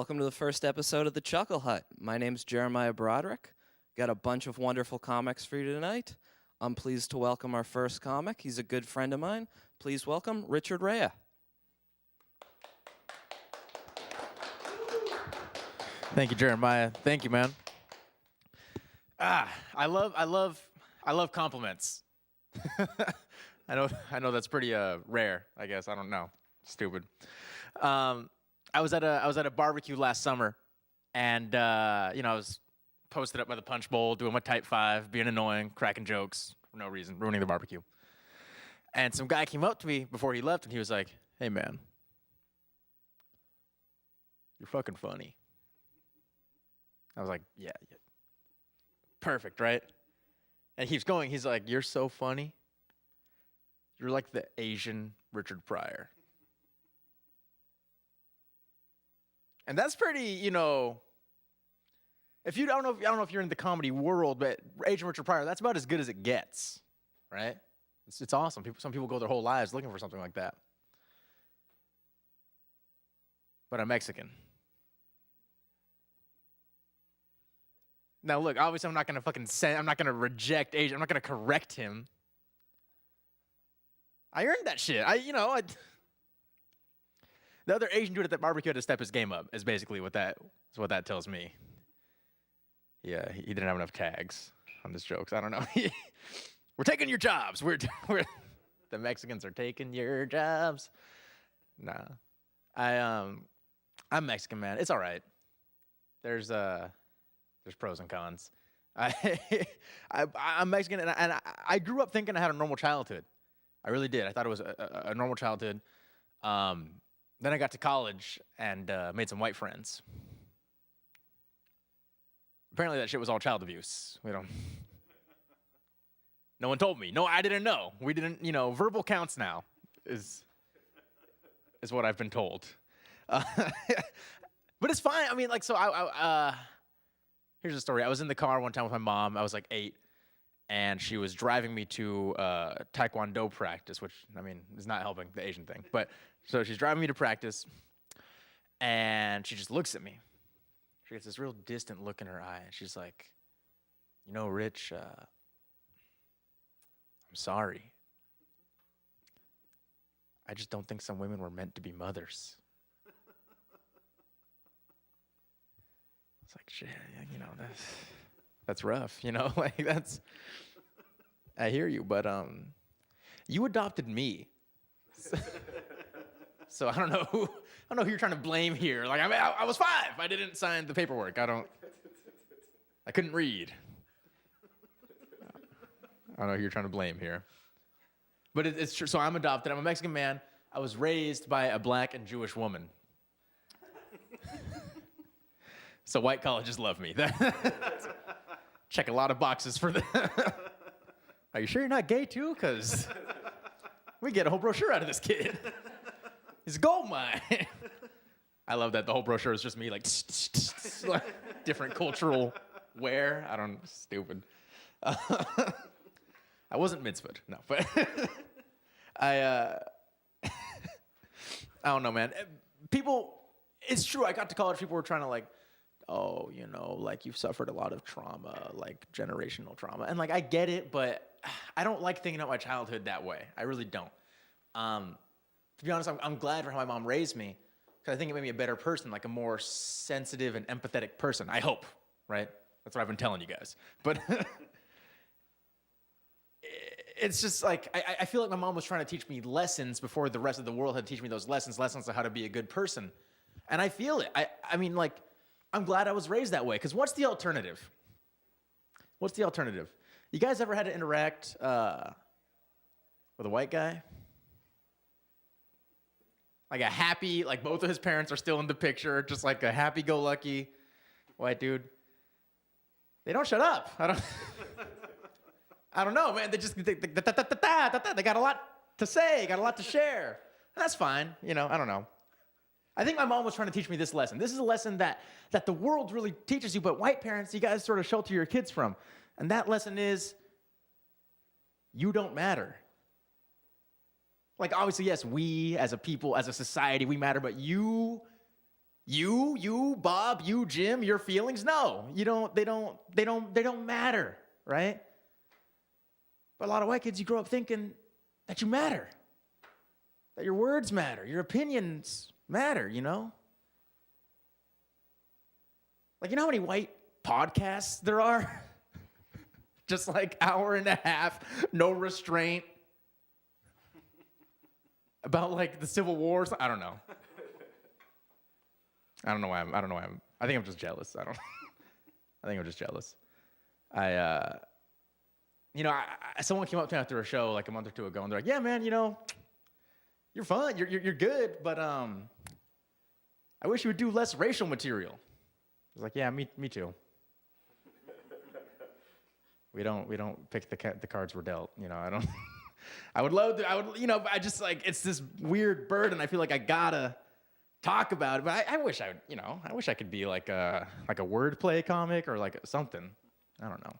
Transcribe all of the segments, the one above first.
Welcome to the first episode of the Chuckle Hut. My name's Jeremiah Broderick. Got a bunch of wonderful comics for you tonight. I'm pleased to welcome our first comic. He's a good friend of mine. Please welcome Richard Raya. Thank you, Jeremiah. Thank you, man. I love compliments. I know that's pretty rare. I guess I don't know. Stupid. I was at a barbecue last summer, and I was posted up by the punch bowl, doing my type 5, being annoying, cracking jokes for no reason, ruining the barbecue. And some guy came up to me before he left, and he was like, "Hey, man, you're fucking funny." I was like, yeah. Perfect, right? And he keeps going. He's like, "You're so funny. You're like the Asian Richard Pryor." And that's pretty, if you don't know if you're in the comedy world, but Asian Richard Pryor, that's about as good as it gets, right? It's awesome. Some people go their whole lives looking for something like that. But I'm Mexican. Now, look, obviously I'm not going to I'm not going to reject Asian. I'm not going to correct him. I earned that shit. The other Asian dude at that barbecue had to step his game up, is basically what that tells me. Yeah, he didn't have enough tags on his jokes. I don't know. We're taking your jobs. The Mexicans are taking your jobs. Nah. I'm Mexican, man. It's all right. There's pros and cons. I'm Mexican, and I grew up thinking I had a normal childhood. I really did. I thought it was a normal childhood. Then I got to college and made some white friends. Apparently that shit was all child abuse. No one told me. No, I didn't know. We didn't, verbal counts now is what I've been told. But it's fine. I mean, here's a story. I was in the car one time with my mom. I was like 8, and she was driving me to Taekwondo practice, which, is not helping the Asian thing. But so she's driving me to practice, and she just looks at me. She gets this real distant look in her eye, and she's like, "Rich, I'm sorry. I just don't think some women were meant to be mothers." It's like, shit, that's rough, I hear you, but you adopted me. So I don't know who you're trying to blame here. I was 5. I didn't sign the paperwork. I couldn't read. I don't know who you're trying to blame here. But it's true. So I'm adopted. I'm a Mexican man. I was raised by a black and Jewish woman. So white colleges love me. Check a lot of boxes for that. Are you sure you're not gay too? Because we get a whole brochure out of this kid. It's a gold mine. I love that the whole brochure is just me like different cultural wear. Stupid. I wasn't mitzvahed, no, but I don't know, man. It's true. I got to college. People were trying to you've suffered a lot of trauma, like generational trauma. And I get it, but I don't like thinking about my childhood that way. I really don't. To be honest, I'm glad for how my mom raised me, because I think it made me a better person, like a more sensitive and empathetic person. I hope, right? That's what I've been telling you guys. But it's just I feel like my mom was trying to teach me lessons before the rest of the world had to teach me those lessons on how to be a good person. And I feel it. I'm glad I was raised that way, because what's the alternative? What's the alternative? You guys ever had to interact with a white guy? Like a happy, both of his parents are still in the picture, just like a happy-go-lucky white dude. They don't shut up. I don't know, man. They just, they got a lot to say, got a lot to share. That's fine, I don't know. I think my mom was trying to teach me this lesson. This is a lesson that the world really teaches you, but white parents, you guys sort of shelter your kids from. And that lesson is, you don't matter. Obviously, yes, we as a people, as a society, we matter, but you You, Bob, you, Jim, your feelings, no. They don't matter, right? But a lot of white kids, you grow up thinking that you matter. That your words matter, your opinions matter, Like, you know how many white podcasts there are? Just like hour and a half, no restraint. About like the Civil Wars. I don't know. I don't know why I think I'm just jealous. I think I'm just jealous. Someone came up to me after a show like a month or two ago, and they're like, "Yeah, man, you're fun, you're good, but I wish you would do less racial material." I was like, "Yeah, me too." We don't pick the cards we're dealt. I don't. I would love to. I just like it's this weird burden. I feel like I gotta talk about it, but I wish I would. I wish I could be like a wordplay comic or like something. I don't know.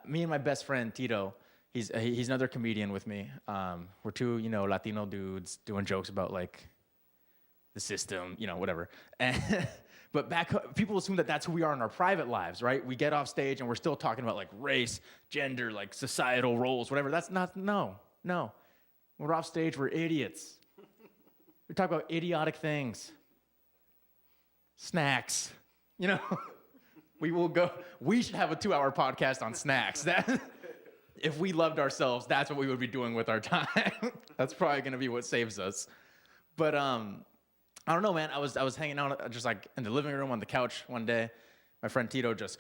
Me and my best friend Tito. He's another comedian with me. We're two Latino dudes doing jokes about like the system, whatever. But people assume that that's who we are in our private lives, right? We get off stage and we're still talking about like race, gender, like societal roles, whatever. That's not, no. We're off stage, we're idiots. We talk about idiotic things. Snacks, we should have a 2-hour podcast on snacks. If we loved ourselves, that's what we would be doing with our time. That's probably gonna be what saves us. But I don't know, man. I was hanging out just like in the living room on the couch one day. My friend Tito just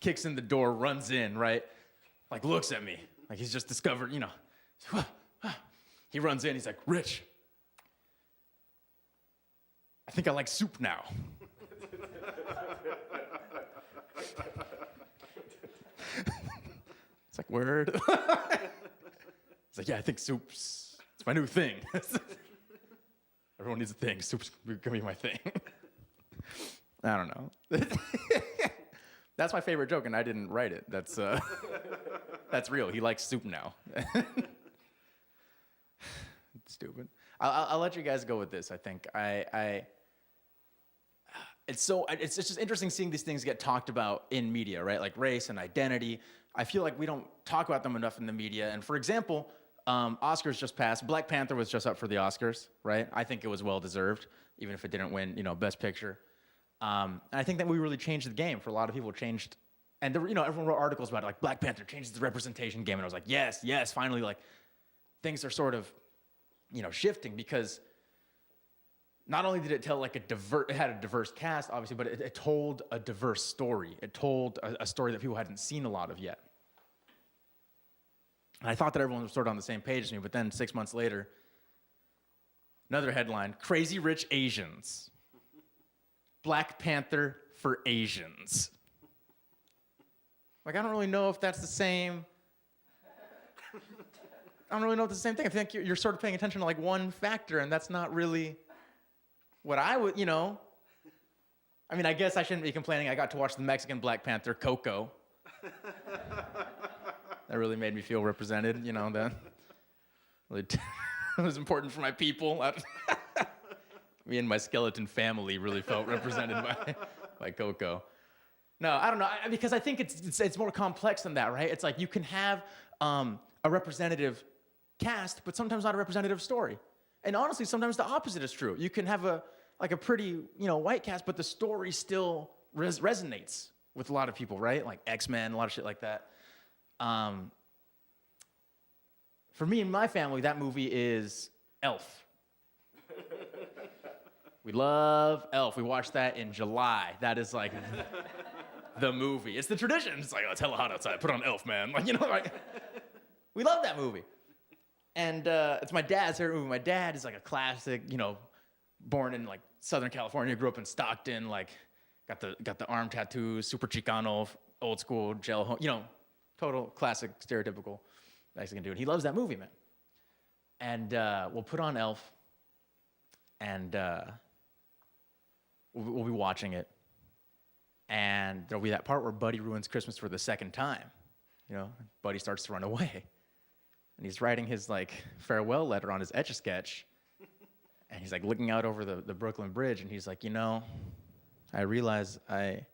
kicks in the door, runs in, right? Like looks at me, like he's just discovered, He runs in, he's like, "Rich, I think I like soup now." It's like, word. It's like, "Yeah, I think soup's it's my new thing." Everyone needs a thing. Soup's gonna be my thing. I don't know. That's my favorite joke, and I didn't write it. That's real. He likes soup now. Stupid. I'll let you guys go with this. I think it's just interesting seeing these things get talked about in media, right? Like race and identity. I feel like we don't talk about them enough in the media. And for example, Oscars just passed. Black Panther was just up for the Oscars, right? I think it was well deserved, even if it didn't win, Best Picture. And I think that we really changed the game. For a lot of people, changed, and everyone wrote articles about it, like Black Panther changed the representation game, and I was like, yes, finally, like things are sort of, shifting because not only did it tell like it had a diverse cast, obviously, but it told a diverse story. It told a story that people hadn't seen a lot of yet. And I thought that everyone was sort of on the same page as me, but then 6 months later, another headline, "Crazy Rich Asians. Black Panther for Asians." Like, I don't really know if that's the same. I don't really know if it's the same thing. I think you're sort of paying attention to like one factor, and that's not really what I would, I mean, I guess I shouldn't be complaining. I got to watch the Mexican Black Panther, Coco. That really made me feel represented, that really it was important for my people. Me and my skeleton family really felt represented by Coco. No, I don't know, because I think it's more complex than that, right? It's like you can have a representative cast, but sometimes not a representative story. And honestly, sometimes the opposite is true. You can have a pretty, white cast, but the story still resonates with a lot of people, right? Like X-Men, a lot of shit like that. For me and my family, that movie is Elf. We love Elf. We watched that in July. That is like the movie. It's the tradition. It's like, "Oh, it's hella hot outside. Put on Elf, man." Like, we love that movie. And it's my dad's favorite movie. My dad is like a classic, born in like Southern California, grew up in Stockton, like got the arm tattoos, super Chicano, old school gel home, total classic, stereotypical Mexican dude. He loves that movie, man. And we'll put on Elf, and we'll be watching it. And there'll be that part where Buddy ruins Christmas for the second time. Buddy starts to run away. And he's writing his like farewell letter on his Etch-a-Sketch. And he's like looking out over the Brooklyn Bridge, and he's like, I realize I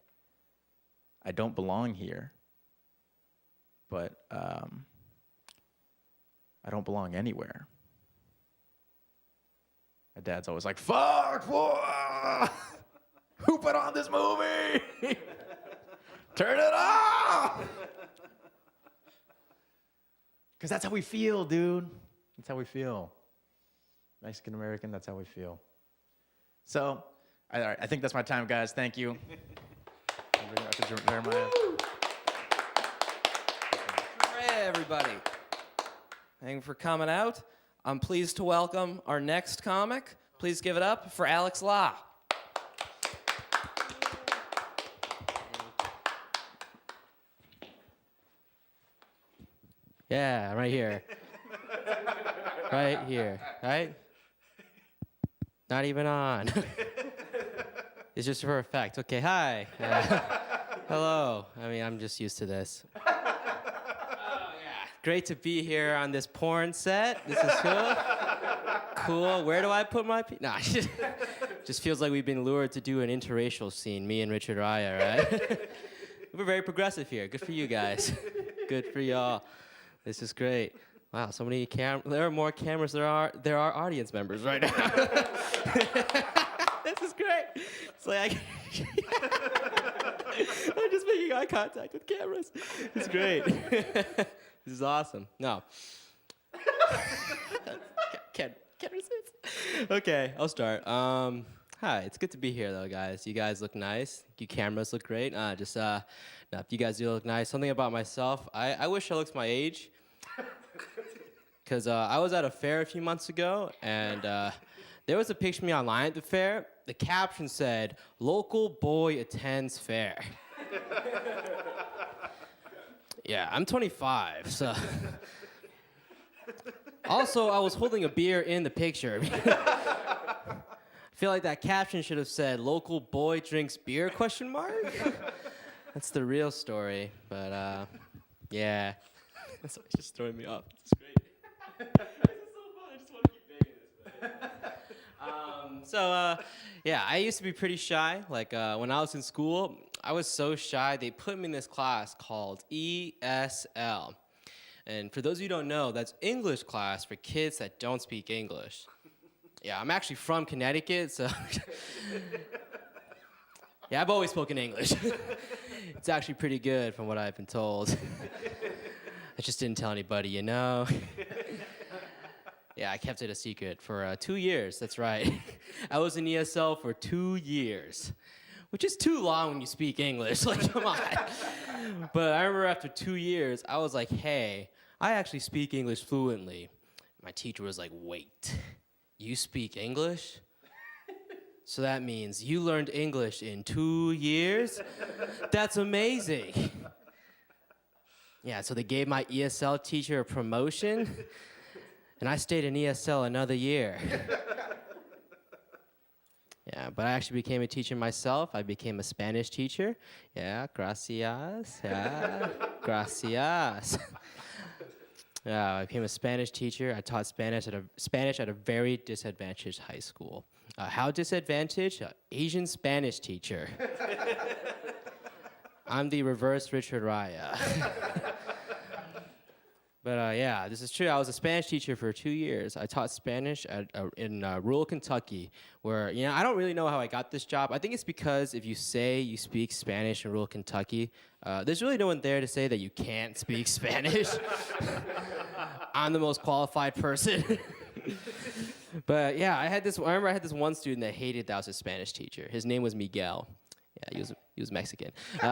don't belong here, but I don't belong anywhere. My dad's always like, fuck, boy! Who put on this movie? Turn it off! Because that's how we feel, dude. That's how we feel. Mexican American, that's how we feel. So, all right, I think that's my time, guys. Thank you. Hooray, everybody. Thank you for coming out. I'm pleased to welcome our next comic. Please give it up for Alex La. Yeah, right here. Right here, right? Not even on. It's just for effect. Okay, hi. Hello. I mean, I'm just used to this. Oh, yeah. Great to be here on this porn set. This is cool. Cool. Where do I put my... Nah, just feels like we've been lured to do an interracial scene, me and Richard Raya, right? We're very progressive here. Good for you guys. Good for y'all. This is great. Wow, so many there are more cameras there are audience members right now. This is great. It's like I'm just making eye contact with cameras. It's great. This is awesome. No. Can't resist. Okay, I'll start. Hi, it's good to be here though, guys. You guys look nice. You cameras look great. No, you guys do look nice. Something about myself. I wish I looked my age. Because I was at a fair a few months ago, and there was a picture of me online at the fair. The caption said, "Local boy attends fair." Yeah, I'm 25, so. Also, I was holding a beer in the picture. I feel like that caption should have said, "Local boy drinks beer?" ? That's the real story, but yeah. That's just throwing me off. It's great. This is so fun. I just want to keep banging this. Yeah, I used to be pretty shy. Like when I was in school, I was so shy. They put me in this class called ESL. And for those of you who don't know, that's English class for kids that don't speak English. Yeah, I'm actually from Connecticut, so yeah, I've always spoken English. It's actually pretty good from what I've been told. I just didn't tell anybody, Yeah, I kept it a secret for 2 years, that's right. I was in ESL for 2 years, which is too long when you speak English, like, come on. But I remember after 2 years, I was like, hey, I actually speak English fluently. My teacher was like, wait, you speak English? So that means you learned English in 2 years? That's amazing. Yeah, so they gave my ESL teacher a promotion, and I stayed in ESL another year. Yeah, but I actually became a teacher myself. I became a Spanish teacher. Yeah, gracias. Yeah, gracias. Yeah, I became a Spanish teacher. I taught Spanish at a very disadvantaged high school. How disadvantaged? Asian Spanish teacher. I'm the reverse Richard Raya. But yeah, this is true. I was a Spanish teacher for 2 years. I taught Spanish in rural Kentucky, where, I don't really know how I got this job. I think it's because if you say you speak Spanish in rural Kentucky, there's really no one there to say that you can't speak Spanish. I'm the most qualified person. But yeah, I remember I had this one student that hated that I was a Spanish teacher. His name was Miguel. Yeah, he was Mexican. He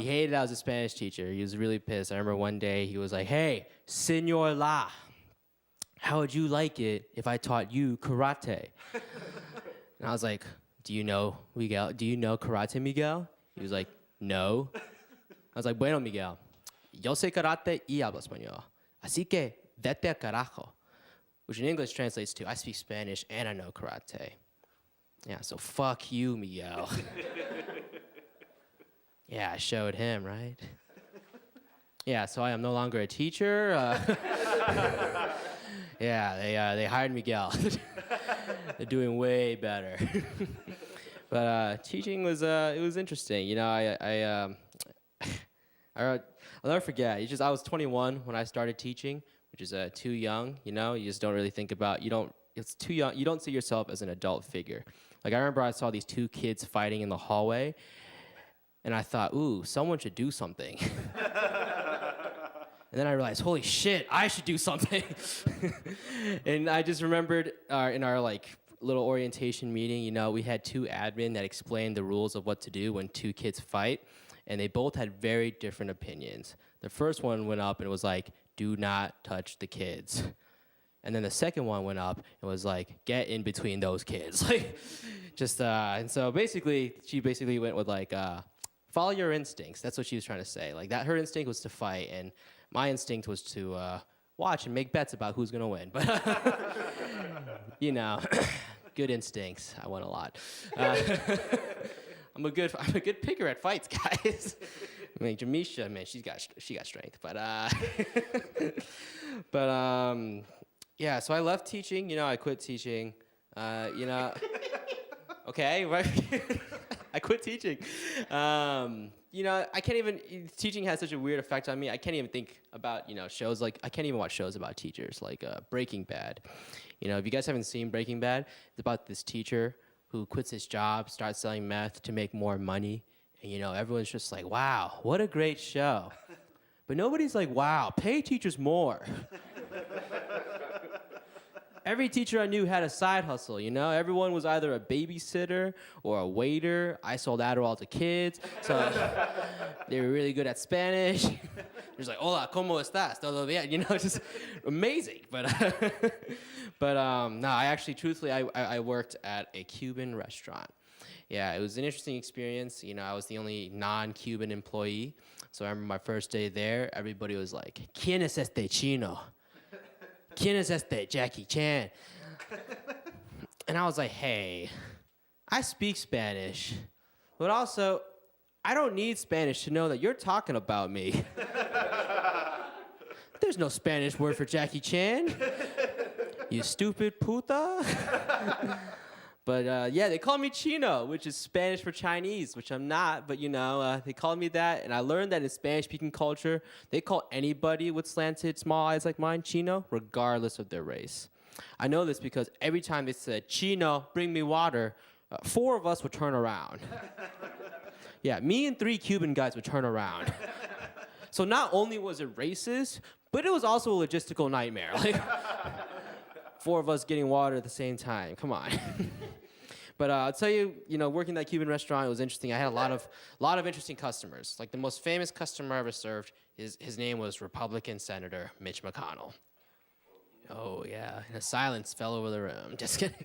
hated I was a Spanish teacher. He was really pissed. I remember one day he was like, "Hey, Senor La, how would you like it if I taught you karate?" And I was like, "Do you know Miguel? Do you know karate, Miguel?" He was like, "No." I was like, "Bueno, Miguel, yo sé karate y hablo español. Así que vete al carajo." Which in English translates to, I speak Spanish and I know karate. Yeah, so fuck you, Miguel. Yeah, I showed him, right? Yeah, so I am no longer a teacher. Yeah, they hired Miguel. They're doing way better. But teaching was it was interesting. You know, I'll never forget. It's just I was 21 when I started teaching, which is too young. You know, you just don't really think about. You don't. It's too young. You don't see yourself as an adult figure. Like I remember I saw these two kids fighting in the hallway, and I thought, ooh, someone should do something. And then I realized, holy shit, I should do something. And I just remembered in our like little orientation meeting, you know, we had two admin that explained the rules of what to do when two kids fight, and they both had very different opinions. The first one went up and was like, do not touch the kids. And then the second one went up and was like, get in between those kids. Like, just, and so basically, she basically went with like, follow your instincts. That's what she was trying to say. Like that, her instinct was to fight, and my instinct was to watch and make bets about who's gonna win. But you know, good instincts. I won a lot. I'm a good picker at fights, guys. I mean, Jamisha, man, she got strength. But yeah. So I left teaching. You know, I quit teaching. You know, okay, right. I quit teaching. You know, I can't even, teaching has such a weird effect on me. I can't even think about, you know, shows like, I can't even watch shows about teachers, like Breaking Bad. You know, if you guys haven't seen Breaking Bad, it's about this teacher who quits his job, starts selling meth to make more money. And, you know, everyone's just like, wow, what a great show. But nobody's like, wow, pay teachers more. Every teacher I knew had a side hustle, you know? Everyone was either a babysitter or a waiter. I sold Adderall to kids, so they were really good at Spanish. Just like, hola, ¿cómo estás? Todo bien? You know, just amazing. But no, I actually, truthfully, I worked at a Cuban restaurant. Yeah, it was an interesting experience. You know, I was the only non-Cuban employee. So I remember my first day there, everybody was like, ¿Quién es este chino? ¿Quién es este Jackie Chan? And I was like, hey, I speak Spanish, but also, I don't need Spanish to know that you're talking about me. There's no Spanish word for Jackie Chan. You stupid puta. But yeah, they call me Chino, which is Spanish for Chinese, which I'm not, but you know, they called me that, and I learned that in Spanish-speaking culture, they call anybody with slanted small eyes like mine Chino, regardless of their race. I know this because every time they said, Chino, bring me water, 4 of us would turn around. Yeah, me and 3 Cuban guys would turn around. So not only was it racist, but it was also a logistical nightmare. Like, 4 of us getting water at the same time. Come on. But I'll tell you, you know, working that Cuban restaurant, it was interesting. I had a lot of interesting customers. Like the most famous customer I ever served, his name was Republican Senator Mitch McConnell. Oh yeah, and a silence fell over the room. Just kidding.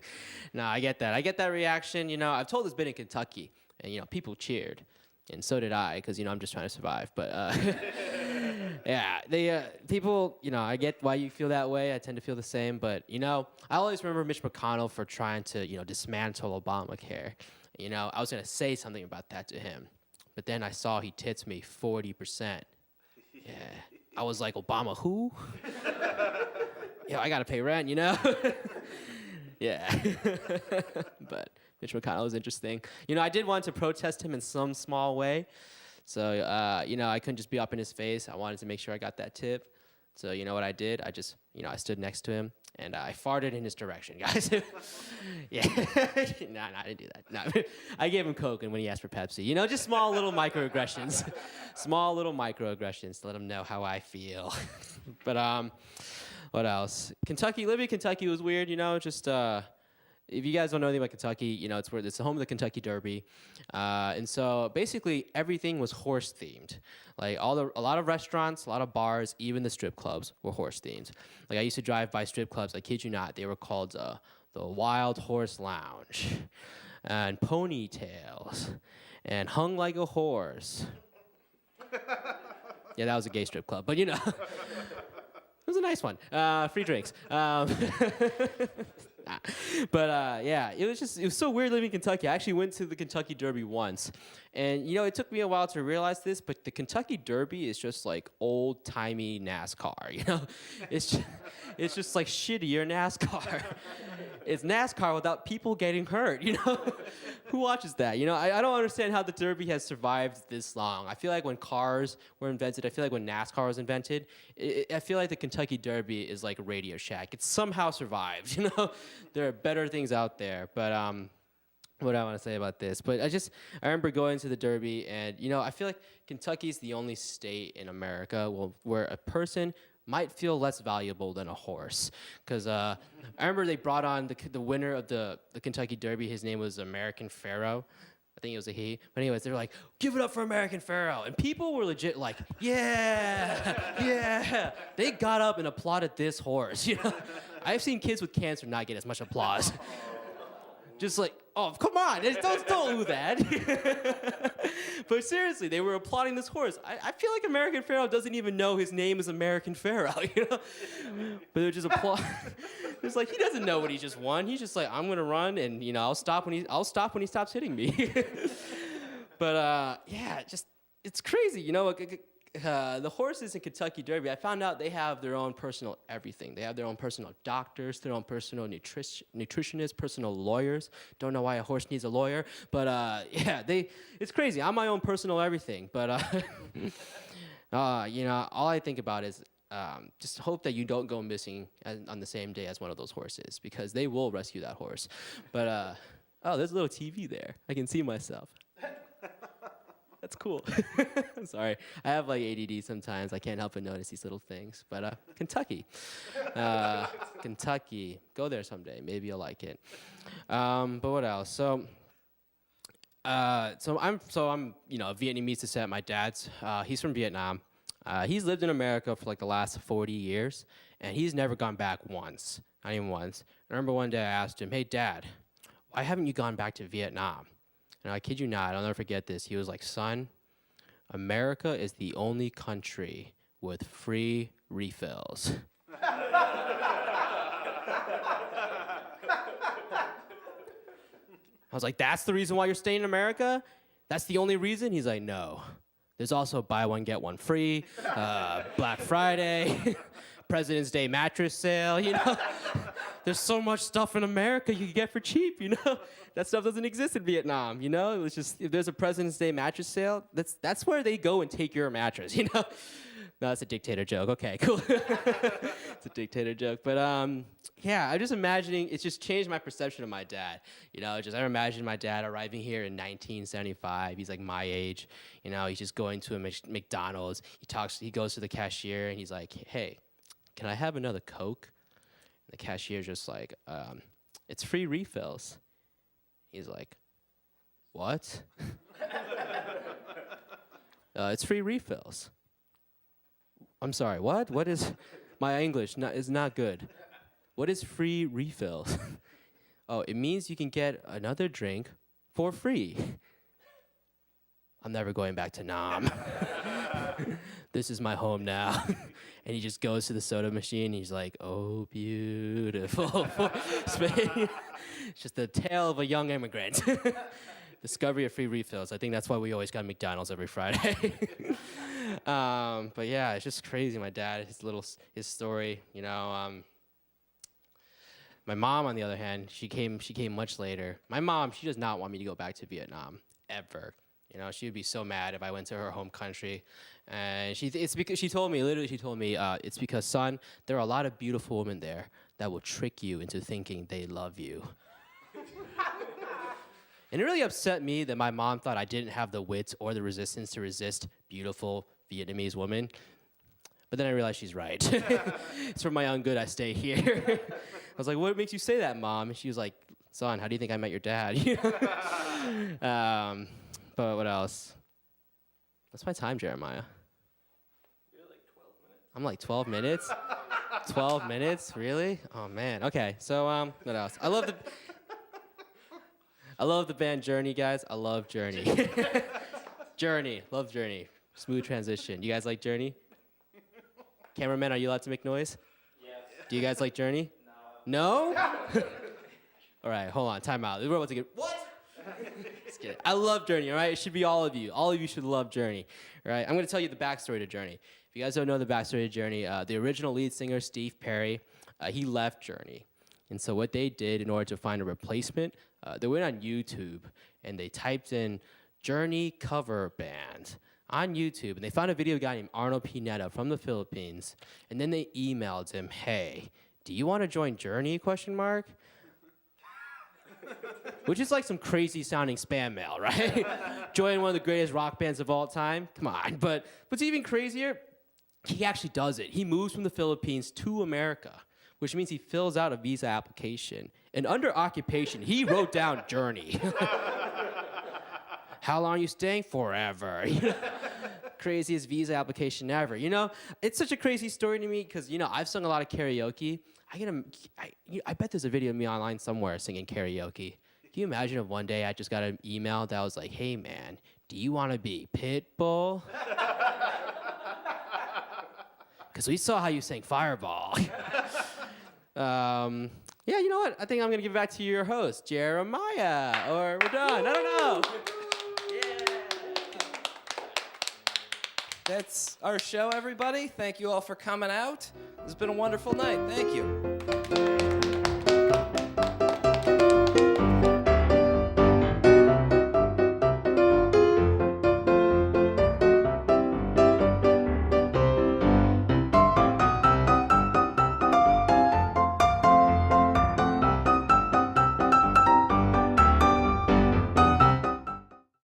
No, I get that. I get that reaction. You know, I've told this bit in Kentucky, and you know, people cheered, and so did I, because you know, I'm just trying to survive. But yeah, they people, you know, I get why you feel that way. I tend to feel the same, but you know, I always remember Mitch McConnell for trying to, you know, dismantle Obamacare. You know, I was gonna say something about that to him, but then I saw he tips me 40%. Yeah, I was like, Obama who? Yeah, I gotta pay rent, you know. Yeah, but Mitch McConnell was interesting. You know, I did want to protest him in some small way. So, you know, I couldn't just be up in his face. I wanted to make sure I got that tip. So, you know what I did? I just, you know, I stood next to him, and I farted in his direction, guys. Yeah. No, I didn't do that. No. I gave him Coke, and when he asked for Pepsi. You know, just small little microaggressions. Small little microaggressions to let him know how I feel. But, what else? Kentucky, living in Kentucky was weird, you know, just, if you guys don't know anything about Kentucky, you know, it's the home of the Kentucky Derby. And so basically everything was horse themed. Like a lot of restaurants, a lot of bars, even the strip clubs were horse themed. Like I used to drive by strip clubs, I kid you not, they were called the Wild Horse Lounge and Ponytails and Hung Like a Horse. Yeah, that was a gay strip club, but you know. It was a nice one. Free drinks. But yeah, it was so weird living in Kentucky. I actually went to the Kentucky Derby once, and it took me a while to realize this, but the Kentucky Derby is just like old timey NASCAR. It's just like shittier NASCAR. It's NASCAR without people getting hurt. Who watches that? I don't understand how the Derby has survived this long. I feel like when cars were invented, I feel like when NASCAR was invented, I feel like the Kentucky Derby is like a Radio Shack. It somehow survived. There are better things out there, but what do I want to say about this? But I remember going to the Derby, and I feel like Kentucky is the only state in America where a person might feel less valuable than a horse. Because I remember they brought on the winner of the Kentucky Derby. His name was American Pharaoh. I think it was a he. But anyways, they were like, give it up for American Pharaoh. And people were legit like, yeah, yeah. They got up and applauded this horse. I've seen kids with cancer not get as much applause. Just like, oh, come on, don't do that. But seriously, they were applauding this horse. I feel like American Pharaoh doesn't even know his name is American Pharaoh, But they're just applauding. It's like he doesn't know what he just won. He's just like, I'm gonna run, and I'll stop when he stops hitting me. But yeah, it's crazy, the horses in Kentucky Derby, I found out they have their own personal everything. They have their own personal doctors, their own personal nutritionists, personal lawyers. Don't know why a horse needs a lawyer, but yeah, it's crazy. I'm my own personal everything, but all I think about is just hope that you don't go missing on the same day as one of those horses, because they will rescue that horse. But oh, there's a little TV there. I can see myself. That's cool. I'm sorry. I have like ADD sometimes. I can't help but notice these little things. But Kentucky. Kentucky. Go there someday. Maybe you'll like it. But what else? So I'm a Vietnamese descent. My dad's he's from Vietnam. He's lived in America for like the last 40 years, and he's never gone back once. Not even once. I remember one day I asked him, "Hey, Dad, why haven't you gone back to Vietnam?" And I kid you not, I'll never forget this. He was like, "Son, America is the only country with free refills." I was like, "That's the reason why you're staying in America? That's the only reason?" He's like, "No. There's also buy one, get one free, Black Friday, President's Day mattress sale, There's so much stuff in America you can get for cheap, That stuff doesn't exist in Vietnam, It's just, if there's a President's Day mattress sale, that's where they go and take your mattress, No, that's a dictator joke. Okay, cool. It's a dictator joke. But yeah, I'm just imagining, it's just changed my perception of my dad. I imagine my dad arriving here in 1975. He's like my age. He's just going to a McDonald's. He goes to the cashier and he's like, "Hey, can I have another Coke?" The cashier's just like, "It's free refills." He's like, "What?" "It's free refills." "I'm sorry, what? What is..." My English is not good. "What is free refills?" "Oh, it means you can get another drink for free." "I'm never going back to Nam." "This is my home now." And he just goes to the soda machine. And he's like, "Oh, beautiful Spain." It's just the tale of a young immigrant. Discovery of free refills. I think that's why we always got McDonald's every Friday. But yeah, it's just crazy. My dad, his story. My mom, on the other hand, she came much later. My mom, she does not want me to go back to Vietnam ever. She would be so mad if I went to her home country. And she told me, "It's because, son, there are a lot of beautiful women there that will trick you into thinking they love you." And it really upset me that my mom thought I didn't have the wit or the resistance to resist beautiful Vietnamese women. But then I realized she's right. It's for my own good I stay here. I was like, "What makes you say that, Mom?" And she was like, "Son, how do you think I met your dad?" But what else? What's my time, Jeremiah? You're like 12 minutes. I'm like 12 minutes? 12 minutes? Really? Oh, man. Okay, so what else? I love the band Journey, guys. I love Journey. Journey. Love Journey. Smooth transition. You guys like Journey? Cameraman, are you allowed to make noise? Yes. Do you guys like Journey? No? All right, hold on, time out. We're about to get what? Just kidding. I love Journey. All right, it should be all of you. All of you should love Journey. All right, I'm gonna tell you the backstory to Journey. If you guys don't know the backstory to Journey, the original lead singer Steve Perry, he left Journey, and so what they did in order to find a replacement, they went on YouTube and they typed in Journey cover band on YouTube, and they found a video guy named Arnold Pineda from the Philippines, and then they emailed him, "Hey, do you want to join Journey?" ? Which is like some crazy sounding spam mail, right? Join one of the greatest rock bands of all time? Come on. But what's even crazier, he actually does it. He moves from the Philippines to America, which means he fills out a visa application. And under occupation, he wrote down Journey. How long are you staying? Forever. Craziest visa application ever. It's such a crazy story to me because, I've sung a lot of karaoke. I bet there's a video of me online somewhere singing karaoke. Can you imagine if one day I just got an email that was like, "Hey, man, do you want to be Pitbull?" Because we saw how you sang Fireball. Yeah, you know what? I think I'm going to give it back to your host, Jeremiah. Or we're done. I don't know. That's our show, everybody. Thank you all for coming out. It's been a wonderful night. Thank you.